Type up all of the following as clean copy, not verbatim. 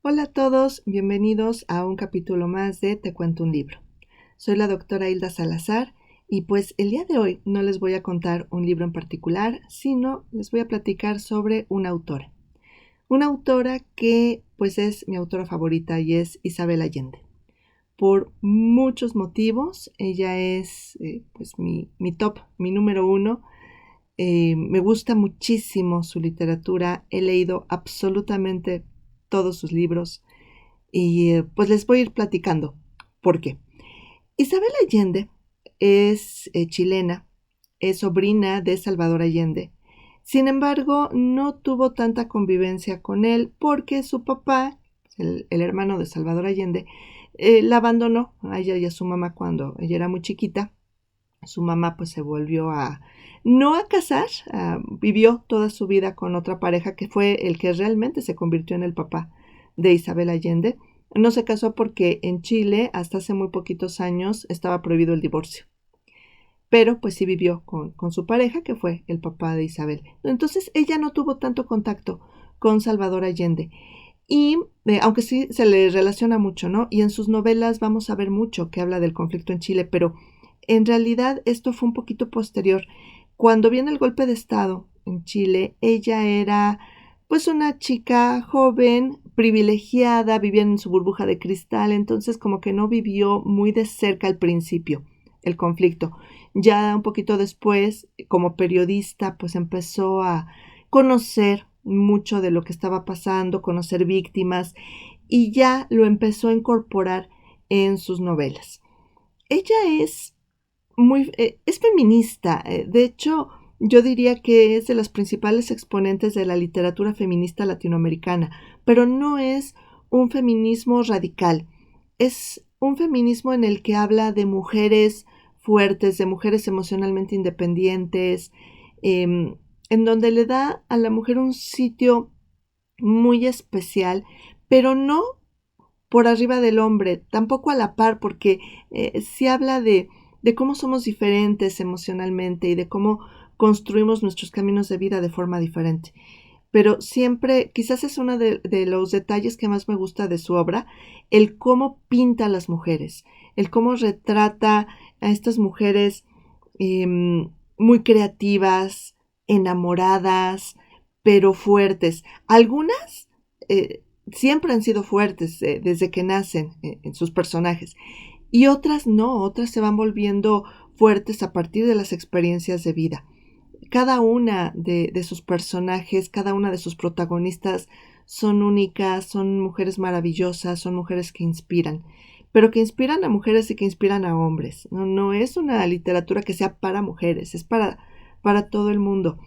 Hola a todos, bienvenidos a un capítulo más de Te cuento un libro. Soy la doctora Hilda Salazar y pues el día de hoy no les voy a contar un libro en particular, sino les voy a platicar sobre una autora. Una autora que pues es mi autora favorita y es Isabel Allende. Por muchos motivos, ella es pues mi top, mi número uno. Me gusta muchísimo su literatura, he leído absolutamente todos sus libros. Y pues les voy a ir platicando por qué. Isabel Allende es chilena, es sobrina de Salvador Allende. Sin embargo, no tuvo tanta convivencia con él porque su papá, el hermano de Salvador Allende, la abandonó a ella y a su mamá cuando ella era muy chiquita. Su mamá pues se volvió no a casar, vivió toda su vida con otra pareja que fue el que realmente se convirtió en el papá de Isabel Allende. No se casó porque en Chile hasta hace muy poquitos años estaba prohibido el divorcio, pero pues sí vivió con su pareja que fue el papá de Isabel. Entonces ella no tuvo tanto contacto con Salvador Allende. Y aunque sí se le relaciona mucho, ¿no? Y en sus novelas vamos a ver mucho que habla del conflicto en Chile, pero en realidad esto fue un poquito posterior. Cuando viene el golpe de Estado en Chile, ella era pues una chica joven, privilegiada, vivía en su burbuja de cristal, entonces como que no vivió muy de cerca al principio el conflicto. Ya un poquito después, como periodista, pues empezó a conocer mucho de lo que estaba pasando, conocer víctimas y ya lo empezó a incorporar en sus novelas. Ella es feminista, de hecho yo diría que es de las principales exponentes de la literatura feminista latinoamericana, pero no es un feminismo radical, es un feminismo en el que habla de mujeres fuertes, de mujeres emocionalmente independientes, en donde le da a la mujer un sitio muy especial, pero no por arriba del hombre, tampoco a la par, porque sí habla de cómo somos diferentes emocionalmente y de cómo construimos nuestros caminos de vida de forma diferente. Pero siempre, quizás es uno de los detalles que más me gusta de su obra, el cómo pinta a las mujeres, el cómo retrata a estas mujeres eh, muy creativas, enamoradas, pero fuertes. Algunas siempre han sido fuertes desde que nacen en sus personajes y otras no, otras se van volviendo fuertes a partir de las experiencias de vida. Cada una de sus personajes, cada una de sus protagonistas son únicas, son mujeres maravillosas, son mujeres que inspiran, pero que inspiran a mujeres y que inspiran a hombres. No es una literatura que sea para mujeres, es para todo el mundo.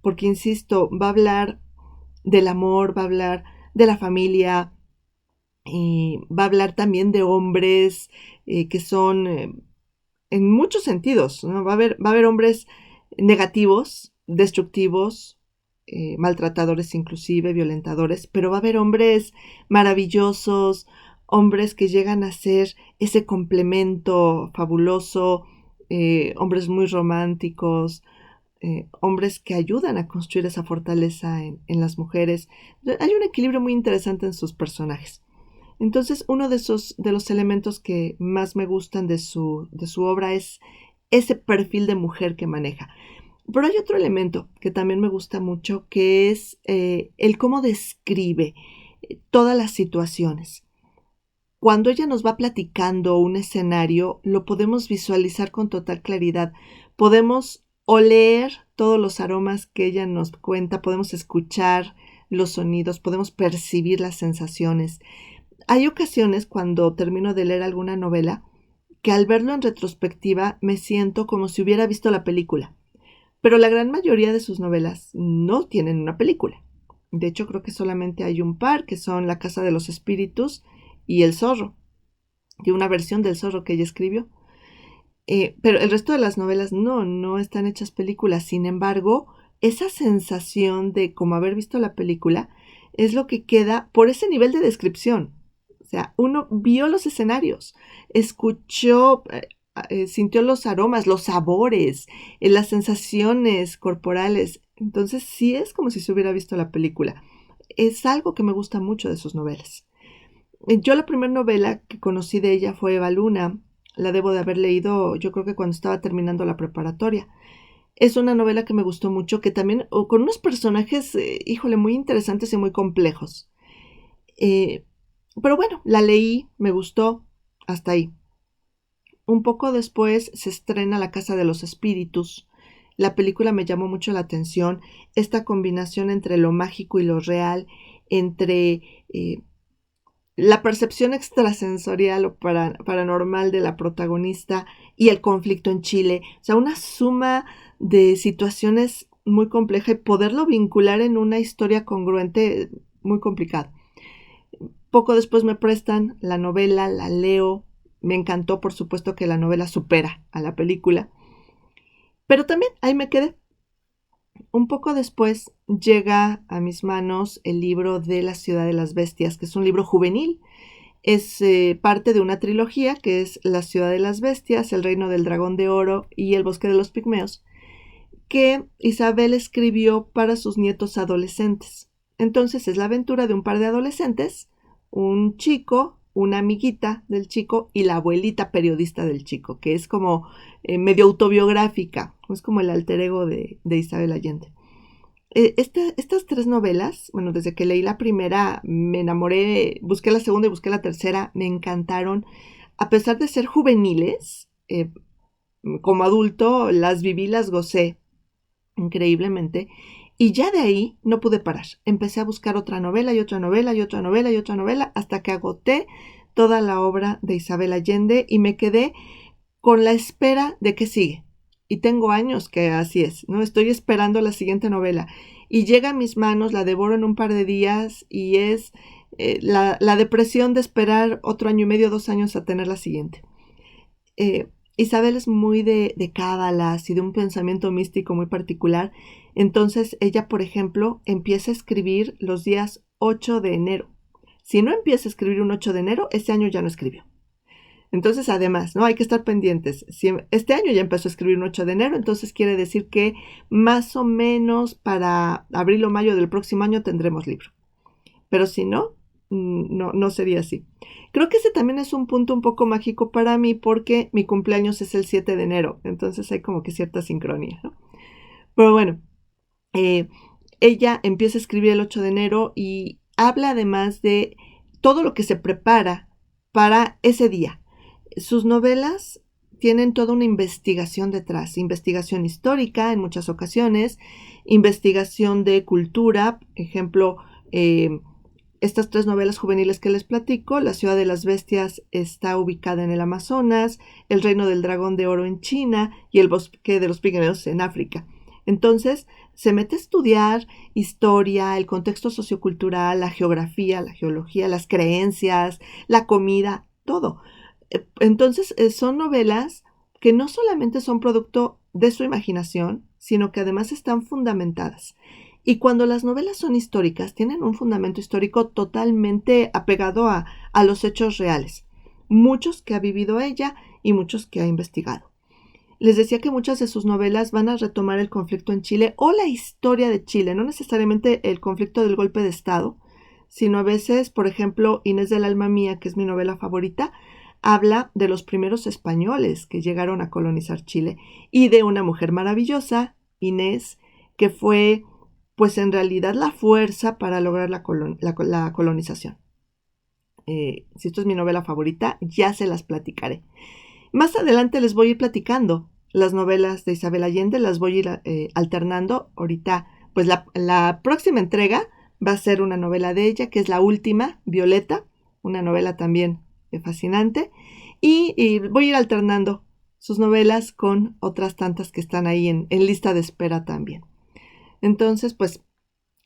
Porque, insisto, va a hablar del amor, va a hablar de la familia, va a hablar también de hombres que son en muchos sentidos, ¿no? Va a haber hombres negativos, destructivos, maltratadores inclusive, violentadores, pero va a haber hombres maravillosos, hombres que llegan a ser ese complemento fabuloso, hombres muy románticos, hombres que ayudan a construir esa fortaleza en las mujeres. Hay un equilibrio muy interesante en sus personajes. Entonces, uno de los elementos que más me gustan de su obra es ese perfil de mujer que maneja. Pero hay otro elemento que también me gusta mucho, que es el cómo describe todas las situaciones. Cuando ella nos va platicando un escenario, lo podemos visualizar con total claridad. Podemos oler todos los aromas que ella nos cuenta, podemos escuchar los sonidos, podemos percibir las sensaciones. Hay ocasiones cuando termino de leer alguna novela que al verlo en retrospectiva me siento como si hubiera visto la película, pero la gran mayoría de sus novelas no tienen una película. De hecho, creo que solamente hay un par, que son La Casa de los Espíritus y El Zorro, y una versión del Zorro que ella escribió. Pero el resto de las novelas no están hechas películas. Sin embargo, esa sensación de como haber visto la película es lo que queda por ese nivel de descripción. O sea, uno vio los escenarios, escuchó, sintió los aromas, los sabores, las sensaciones corporales. Entonces sí es como si se hubiera visto la película. es algo que me gusta mucho de sus novelas. Yo la primera novela que conocí de ella fue Eva Luna. La debo de haber leído yo creo que cuando estaba terminando la preparatoria. Es una novela que me gustó mucho, que también, con unos personajes, híjole, muy interesantes y muy complejos. Eh, pero bueno, la leí, me gustó, hasta ahí. Un poco después se estrena La Casa de los Espíritus. La película me llamó mucho la atención, esta combinación entre lo mágico y lo real, entre la percepción extrasensorial o paranormal de la protagonista y el conflicto en Chile. O sea, una suma de situaciones muy compleja y poderlo vincular en una historia congruente, muy complicado. Poco después me prestan la novela, la leo. Me encantó, por supuesto, que la novela supera a la película. Pero también ahí me quedé. Un poco después llega a mis manos el libro de La Ciudad de las Bestias, que es un libro juvenil. Es parte de una trilogía que es La Ciudad de las Bestias, El Reino del Dragón de Oro y El Bosque de los Pigmeos, que Isabel escribió para sus nietos adolescentes. Entonces es la aventura de un par de adolescentes, un chico, una amiguita del chico y la abuelita periodista del chico, que es como medio autobiográfica, es como el alter ego de Isabel Allende. Estas tres novelas, bueno, desde que leí la primera me enamoré, busqué la segunda y busqué la tercera, me encantaron. A pesar de ser juveniles, como adulto las viví, las gocé increíblemente. Y ya de ahí no pude parar. Empecé a buscar otra novela y otra novela y otra novela y otra novela hasta que agoté toda la obra de Isabel Allende y me quedé con la espera de que sigue. Y tengo años que así es, ¿no? Estoy esperando la siguiente novela. Y llega a mis manos, la devoro en un par de días y es la depresión de esperar otro año y medio, 2 años a tener la siguiente. Isabel es muy de cábalas y de un pensamiento místico muy particular. Entonces ella, por ejemplo, empieza a escribir los días 8 de enero. Si no empieza a escribir un 8 de enero, ese año ya no escribió. Entonces, además, ¿no? Hay que estar pendientes. Si este año ya empezó a escribir un 8 de enero, entonces quiere decir que más o menos para abril o mayo del próximo año tendremos libro. Pero si no, no sería así. Creo que ese también es un punto un poco mágico para mí porque mi cumpleaños es el 7 de enero. Entonces hay como que cierta sincronía, ¿no? Pero bueno, eh, ella empieza a escribir el 8 de enero y habla además de todo lo que se prepara para ese día. Sus novelas tienen toda una investigación detrás, investigación histórica en muchas ocasiones, investigación de cultura, ejemplo, estas tres novelas juveniles que les platico, La Ciudad de las Bestias está ubicada en el Amazonas, El Reino del Dragón de Oro en China y El Bosque de los Pigmeos en África. Entonces, se mete a estudiar historia, el contexto sociocultural, la geografía, la geología, las creencias, la comida, todo. Entonces, son novelas que no solamente son producto de su imaginación, sino que además están fundamentadas. Y cuando las novelas son históricas, tienen un fundamento histórico totalmente apegado a los hechos reales, muchos que ha vivido ella y muchos que ha investigado. Les decía que muchas de sus novelas van a retomar el conflicto en Chile o la historia de Chile, no necesariamente el conflicto del golpe de Estado, sino a veces, por ejemplo, Inés del Alma Mía, que es mi novela favorita, habla de los primeros españoles que llegaron a colonizar Chile y de una mujer maravillosa, Inés, que fue pues en realidad la fuerza para lograr la colonización. Si esto es mi novela favorita, ya se las platicaré. Más adelante les voy a ir platicando las novelas de Isabel Allende, las voy a ir alternando. Ahorita, pues la próxima entrega va a ser una novela de ella, que es la última, Violeta, una novela también fascinante. Y voy a ir alternando sus novelas con otras tantas que están ahí en lista de espera también. Entonces, pues,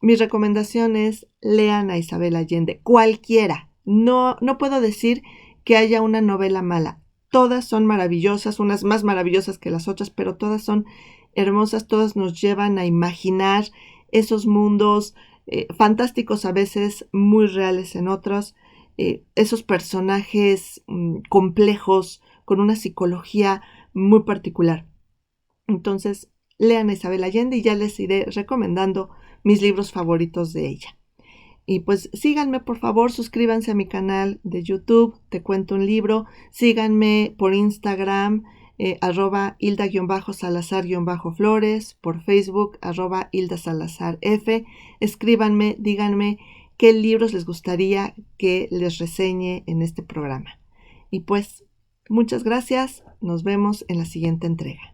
mi recomendación es lean a Isabel Allende, cualquiera. No puedo decir que haya una novela mala. Todas son maravillosas, unas más maravillosas que las otras, pero todas son hermosas, todas nos llevan a imaginar esos mundos fantásticos a veces, muy reales en otros, esos personajes complejos, con una psicología muy particular. Entonces, lean a Isabel Allende y ya les iré recomendando mis libros favoritos de ella. Y pues síganme, por favor, suscríbanse a mi canal de YouTube, Te Cuento un Libro. Síganme por Instagram, @hilda_salazar_flores, por Facebook, @hildasalazarf. Escríbanme, díganme qué libros les gustaría que les reseñe en este programa. Y pues, muchas gracias. Nos vemos en la siguiente entrega.